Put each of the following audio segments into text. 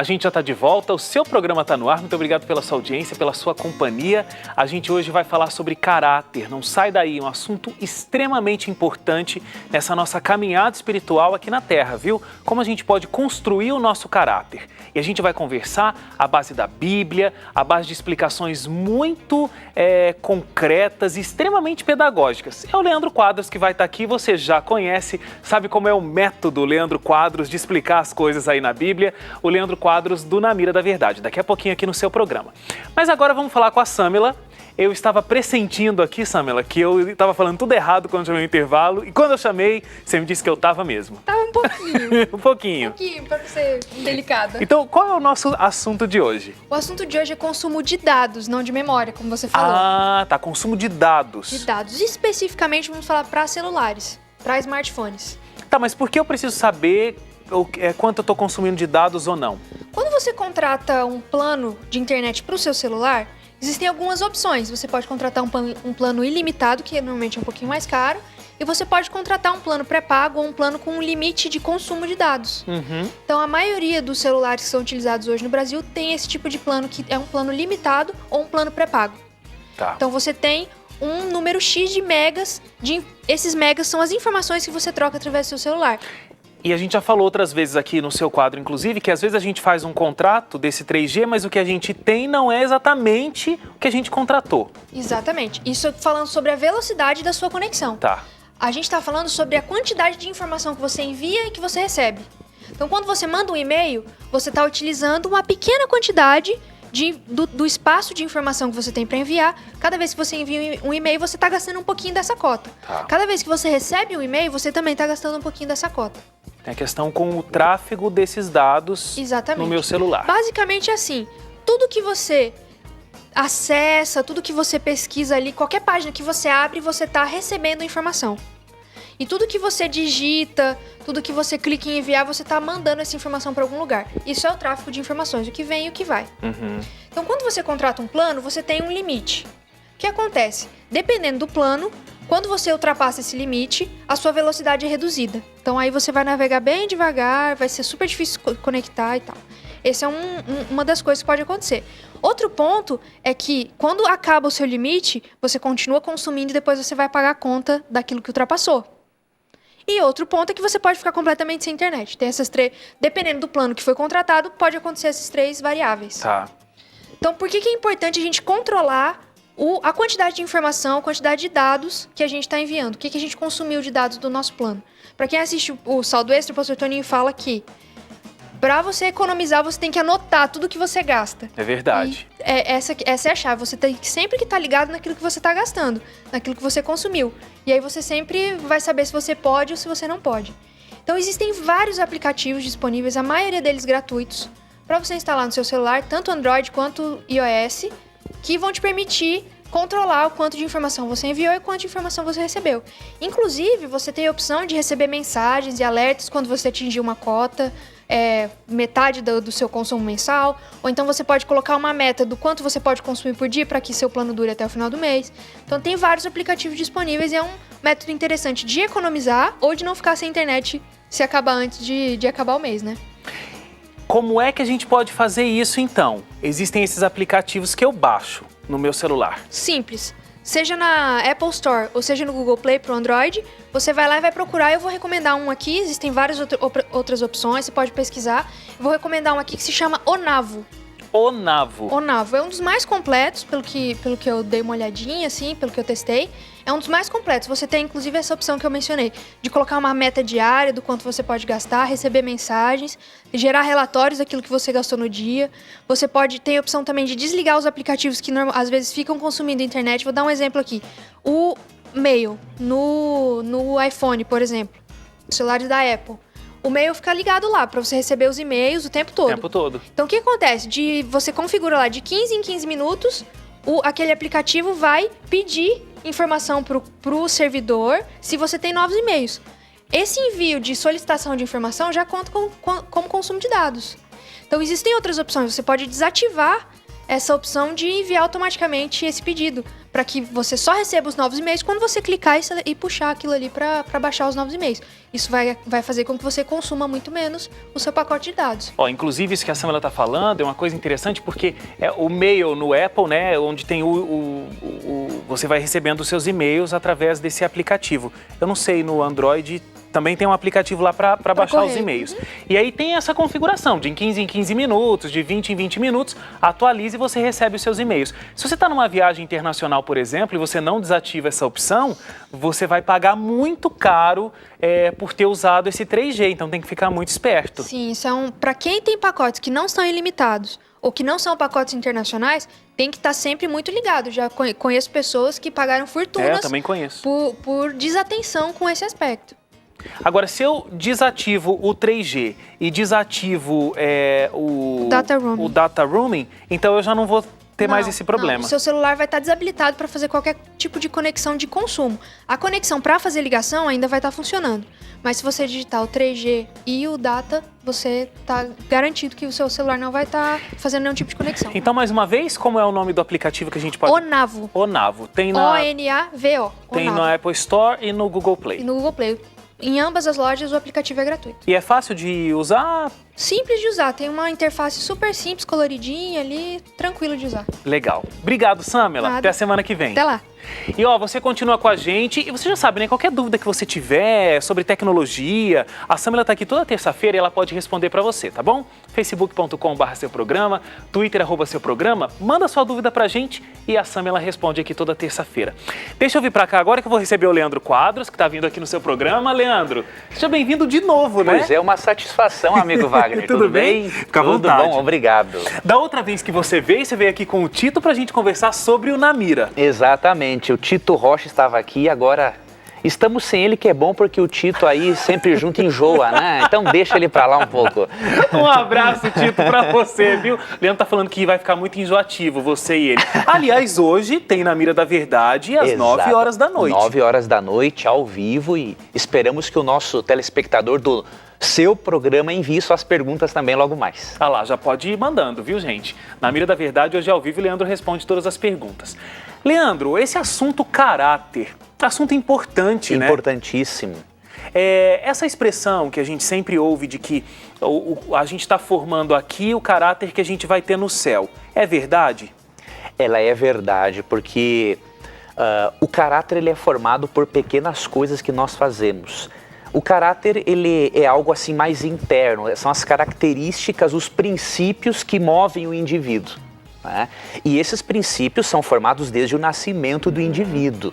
A gente já está de volta, o seu programa está no ar. Muito obrigado pela sua audiência, pela sua companhia. A gente hoje vai falar sobre caráter. Não sai daí, um assunto extremamente importante nessa nossa caminhada espiritual aqui na Terra, viu? Como a gente pode construir o nosso caráter. E a gente vai conversar à base da Bíblia, à base de explicações muito concretas e extremamente pedagógicas. É o Leandro Quadros que vai estar aqui, você já conhece, sabe como é o método Leandro Quadros de explicar as coisas aí na Bíblia. O Leandro Quadros do Na Mira da Verdade, daqui a pouquinho aqui no seu programa. Mas agora vamos falar com a Sâmela. Eu estava pressentindo aqui, Sâmela, que eu estava falando tudo errado quando chamei o intervalo. E quando eu chamei, você me disse que eu estava mesmo. Tava um pouquinho. Um pouquinho. Um pouquinho, para ser delicada. Então, qual é o nosso assunto de hoje? O assunto de hoje é consumo de dados, não de memória, como você falou. Ah, tá. Consumo de dados. De dados. Especificamente, vamos falar para celulares, para smartphones. Tá, mas por que eu preciso saber quanto eu estou consumindo de dados ou não? Quando você contrata um plano de internet para o seu celular, existem algumas opções. Você pode contratar um plano ilimitado, que normalmente é um pouquinho mais caro, e você pode contratar um plano pré-pago ou um plano com um limite de consumo de dados. Então, a maioria dos celulares que são utilizados hoje no Brasil tem esse tipo de plano, que é um plano limitado ou um plano pré-pago. Tá. Então, você tem um número X de megas, esses megas são as informações que você troca através do seu celular. E a gente já falou outras vezes aqui no seu quadro, inclusive, que às vezes a gente faz um contrato desse 3G, mas o que a gente tem não é exatamente o que a gente contratou. Exatamente. Isso falando sobre a velocidade da sua conexão. Tá. A gente está falando sobre a quantidade de informação que você envia e que você recebe. Então, quando você manda um e-mail, você está utilizando uma pequena quantidade do espaço de informação que você tem para enviar. Cada vez que você envia um e-mail, você está gastando um pouquinho dessa cota. Tá. Cada vez que você recebe um e-mail, você também está gastando um pouquinho dessa cota. Tem a questão com o tráfego desses dados. Exatamente. No meu celular. Basicamente é assim, tudo que você acessa, tudo que você pesquisa ali, qualquer página que você abre, você está recebendo informação. E tudo que você digita, tudo que você clica em enviar, você está mandando essa informação para algum lugar. Isso é o tráfego de informações, o que vem e o que vai. Então, quando você contrata um plano, você tem um limite. O que acontece? Dependendo do plano, quando você ultrapassa esse limite, a sua velocidade é reduzida. Então, aí você vai navegar bem devagar, vai ser super difícil conectar e tal. Essa é uma das coisas que pode acontecer. Outro ponto é que, quando acaba o seu limite, você continua consumindo e depois você vai pagar a conta daquilo que ultrapassou. E outro ponto é que você pode ficar completamente sem internet. Tem essas três... Dependendo do plano que foi contratado, pode acontecer essas três variáveis. Tá. Então, por que é importante a gente controlar a quantidade de informação, a quantidade de dados que a gente está enviando? O que a gente consumiu de dados do nosso plano? Para quem assiste o Saldo Extra, o pastor Toninho fala que para você economizar, você tem que anotar tudo que você gasta. É verdade. E essa é a chave. Você tem sempre que estar ligado naquilo que você está gastando, naquilo que você consumiu. E aí você sempre vai saber se você pode ou se você não pode. Então, existem vários aplicativos disponíveis, a maioria deles gratuitos, para você instalar no seu celular, tanto Android quanto iOS, que vão te permitir controlar o quanto de informação você enviou e quanto de informação você recebeu. Inclusive, você tem a opção de receber mensagens e alertas quando você atingir uma cota, metade do seu consumo mensal, ou então você pode colocar uma meta do quanto você pode consumir por dia para que seu plano dure até o final do mês. Então tem vários aplicativos disponíveis e é um método interessante de economizar ou de não ficar sem internet se acabar antes de acabar o mês, né? Como é que a gente pode fazer isso então? Existem esses aplicativos que eu baixo no meu celular. Simples. Seja na Apple Store ou seja no Google Play para o Android, você vai lá e vai procurar. Eu vou recomendar um aqui, existem várias outras opções, você pode pesquisar. Eu vou recomendar um aqui que se chama Onavo. Onavo. Onavo é um dos mais completos, pelo que eu dei uma olhadinha, assim, pelo que eu testei. É um dos mais completos. Você tem, inclusive, essa opção que eu mencionei, de colocar uma meta diária do quanto você pode gastar, receber mensagens, gerar relatórios daquilo que você gastou no dia. Você pode ter a opção também de desligar os aplicativos que às vezes ficam consumindo a internet. Vou dar um exemplo aqui. O Mail, no iPhone, por exemplo, celulares da Apple. O Mail fica ligado lá para você receber os e-mails o tempo todo. O tempo todo. Então, o que acontece? Você configura lá de 15 em 15 minutos, aquele aplicativo vai pedir informação pro servidor se você tem novos e-mails. Esse envio de solicitação de informação já conta como consumo de dados. Então, existem outras opções. Você pode desativar essa opção de enviar automaticamente esse pedido, para que você só receba os novos e-mails quando você clicar e puxar aquilo ali para baixar os novos e-mails. Isso vai fazer com que você consuma muito menos o seu pacote de dados. Inclusive isso que a Samela está falando é uma coisa interessante, porque o mail no Apple, né, onde tem você vai recebendo os seus e-mails através desse aplicativo. Eu não sei, no Android também tem um aplicativo lá para baixar os e-mails. E aí tem essa configuração de em 15 minutos, de 20 em 20 minutos, atualize e você recebe os seus e-mails. Se você está numa viagem internacional, por exemplo, e você não desativa essa opção, você vai pagar muito caro por ter usado esse 3G, então tem que ficar muito esperto. Sim, para quem tem pacotes que não são ilimitados ou que não são pacotes internacionais, tem que estar sempre muito ligado. Já conheço pessoas que pagaram fortunas eu também conheço. Por desatenção com esse aspecto. Agora, se eu desativo o 3G e desativo o data roaming, então eu já não vou ter mais esse problema. Não, o seu celular vai estar desabilitado para fazer qualquer tipo de conexão de consumo. A conexão para fazer ligação ainda vai estar funcionando. Mas se você digitar o 3G e o data, você está garantido que o seu celular não vai estar fazendo nenhum tipo de conexão. Então, mais uma vez, como é o nome do aplicativo que a gente pode... Onavo. Onavo. Tem na... O-N-A-V-O. Tem na Apple Store e no Google Play. E no Google Play. Em ambas as lojas, o aplicativo é gratuito. E é fácil de usar? Simples de usar. Tem uma interface super simples, coloridinha ali, tranquilo de usar. Legal. Obrigado, Samela. Nada. Até a semana que vem. Até lá. E você continua com a gente e você já sabe, né? Qualquer dúvida que você tiver sobre tecnologia, a Samela tá aqui toda terça-feira e ela pode responder para você, tá bom? facebook.com/seuprograma, Twitter @seuprograma, manda sua dúvida pra gente e a Samela responde aqui toda terça-feira. Deixa eu vir pra cá agora que eu vou receber o Leandro Quadros, que tá vindo aqui no seu programa. Leandro, seja bem-vindo de novo, né? Pois é, uma satisfação, amigo Wagner. Tudo bem? Fica à vontade. Tudo bom, obrigado. Da outra vez que você veio aqui com o Tito pra gente conversar sobre o Namira. Exatamente. O Tito Rocha estava aqui e agora estamos sem ele, que é bom porque o Tito aí sempre junto enjoa, né? Então deixa ele pra lá um pouco. Um abraço, Tito, pra você, viu? Leandro tá falando que vai ficar muito enjoativo, você e ele. Aliás, hoje tem Na Mira da Verdade às 9 horas da noite. 9 horas da noite, ao vivo, e esperamos que o nosso telespectador do seu programa envie suas perguntas também logo mais. Ah lá, já pode ir mandando, viu, gente? Na Mira da Verdade, hoje ao vivo, o Leandro responde todas as perguntas. Leandro, esse assunto caráter, assunto importante, né? Importantíssimo. Essa expressão que a gente sempre ouve de que a gente está formando aqui o caráter que a gente vai ter no céu, é verdade? Ela é verdade, porque o caráter ele é formado por pequenas coisas que nós fazemos. O caráter ele é algo assim mais interno, são as características, os princípios que movem o indivíduo, né? E esses princípios são formados desde o nascimento do indivíduo.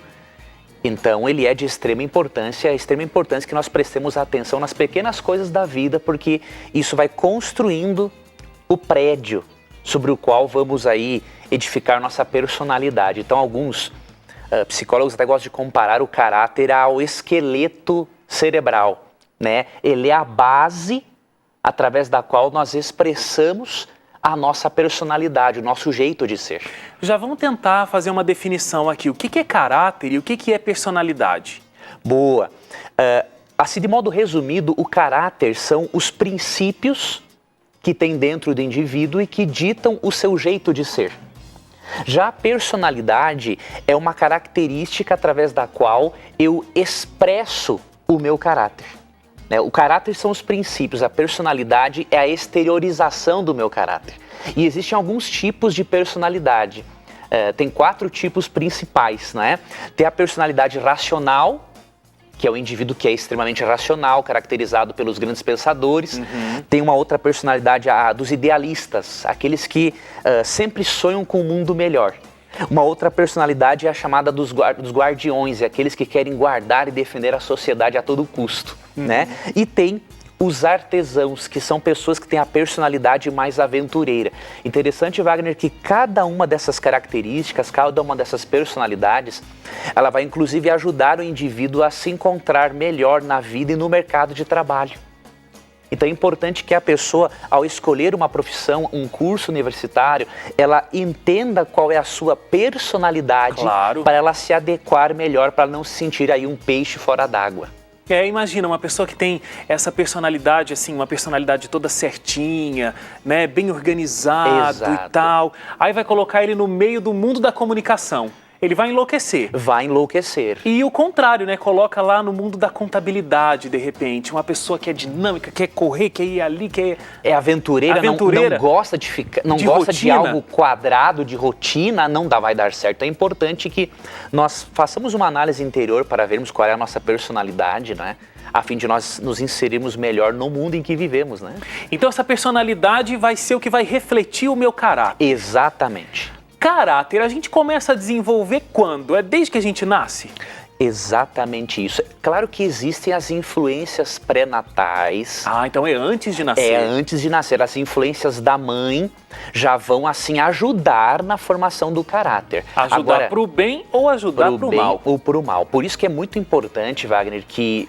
Então ele é de extrema importância que nós prestemos atenção nas pequenas coisas da vida, porque isso vai construindo o prédio sobre o qual vamos aí edificar nossa personalidade. Então alguns psicólogos até gostam de comparar o caráter ao esqueleto cerebral, né? Ele é a base através da qual nós expressamos a nossa personalidade, o nosso jeito de ser. Já vamos tentar fazer uma definição aqui. O que é caráter e o que é personalidade? Boa. Assim, de modo resumido, o caráter são os princípios que tem dentro do indivíduo e que ditam o seu jeito de ser. Já a personalidade é uma característica através da qual eu expresso o meu caráter. O caráter são os princípios, a personalidade é a exteriorização do meu caráter. E existem alguns tipos de personalidade. Tem 4 tipos principais, né? Tem a personalidade racional, que é o indivíduo que é extremamente racional, caracterizado pelos grandes pensadores. Tem uma outra personalidade, a dos idealistas, aqueles que sempre sonham com um mundo melhor. Uma outra personalidade é a chamada dos guardiões, aqueles que querem guardar e defender a sociedade a todo custo, né? E tem os artesãos, que são pessoas que têm a personalidade mais aventureira. Interessante, Wagner, que cada uma dessas características, cada uma dessas personalidades, ela vai inclusive ajudar o indivíduo a se encontrar melhor na vida e no mercado de trabalho. Então é importante que a pessoa, ao escolher uma profissão, um curso universitário, ela entenda qual é a sua personalidade, claro, para ela se adequar melhor, para não se sentir aí um peixe fora d'água. Imagina uma pessoa que tem essa personalidade, assim, uma personalidade toda certinha, né, bem organizado. Exato. E tal. Aí vai colocar ele no meio do mundo da comunicação. Ele vai enlouquecer. Vai enlouquecer. E o contrário, né? Coloca lá no mundo da contabilidade, de repente. Uma pessoa que é dinâmica, quer correr, quer ir ali, quer... É aventureira, não gosta de ficar, não gosta de algo quadrado, de rotina, vai dar certo. É importante que nós façamos uma análise interior para vermos qual é a nossa personalidade, né? A fim de nós nos inserirmos melhor no mundo em que vivemos, né? Então essa personalidade vai ser o que vai refletir o meu caráter. Exatamente. Caráter a gente começa a desenvolver quando? É desde que a gente nasce? Exatamente isso. Claro que existem as influências pré-natais. Ah, então é antes de nascer. É antes de nascer. As influências da mãe já vão, assim, ajudar na formação do caráter. Ajudar para o bem ou ajudar para o mal? Ou para o mal. Por isso que é muito importante, Wagner, que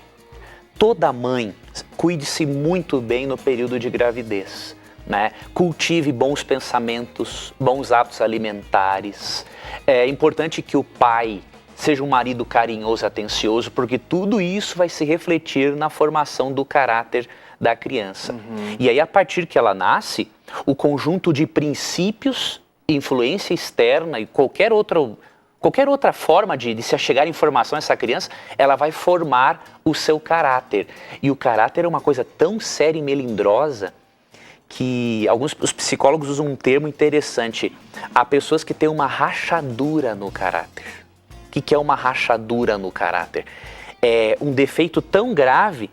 toda mãe cuide-se muito bem no período de gravidez. Né? Cultive bons pensamentos, bons hábitos alimentares. É importante que o pai seja um marido carinhoso, atencioso, porque tudo isso vai se refletir na formação do caráter da criança. E aí, a partir que ela nasce, o conjunto de princípios, influência externa e qualquer outra forma de se achegar informação a essa criança, ela vai formar o seu caráter. E o caráter é uma coisa tão séria e melindrosa que os psicólogos usam um termo interessante. Há pessoas que têm uma rachadura no caráter. O que é uma rachadura no caráter? É um defeito tão grave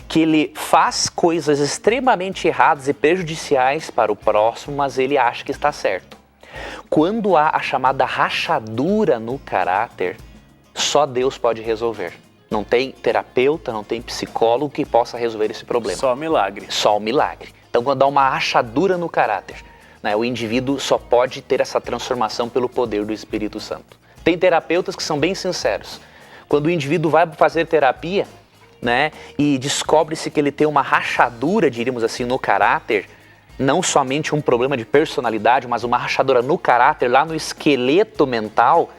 que ele faz coisas extremamente erradas e prejudiciais para o próximo, mas ele acha que está certo. Quando há a chamada rachadura no caráter, só Deus pode resolver. Não tem terapeuta, não tem psicólogo que possa resolver esse problema. Só milagre. Só o milagre. Então, quando há uma rachadura no caráter, né, o indivíduo só pode ter essa transformação pelo poder do Espírito Santo. Tem terapeutas que são bem sinceros. Quando o indivíduo vai fazer terapia, né, e descobre-se que ele tem uma rachadura, diríamos assim, no caráter, não somente um problema de personalidade, mas uma rachadura no caráter, lá no esqueleto mental,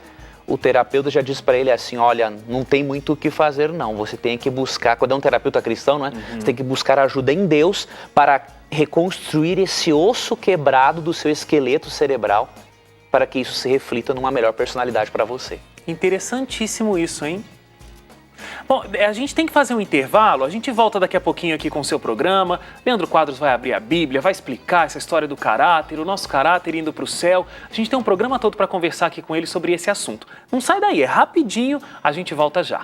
o terapeuta já diz para ele assim, olha, não tem muito o que fazer não, você tem que buscar, quando é um terapeuta cristão, né, você tem que buscar ajuda em Deus para reconstruir esse osso quebrado do seu esqueleto cerebral, para que isso se reflita numa melhor personalidade para você. Interessantíssimo isso, hein? Bom, a gente tem que fazer um intervalo, a gente volta daqui a pouquinho aqui com o seu programa. Leandro Quadros vai abrir a Bíblia, vai explicar essa história do caráter, o nosso caráter indo para o céu. A gente tem um programa todo para conversar aqui com ele sobre esse assunto. Não sai daí, é rapidinho, a gente volta já.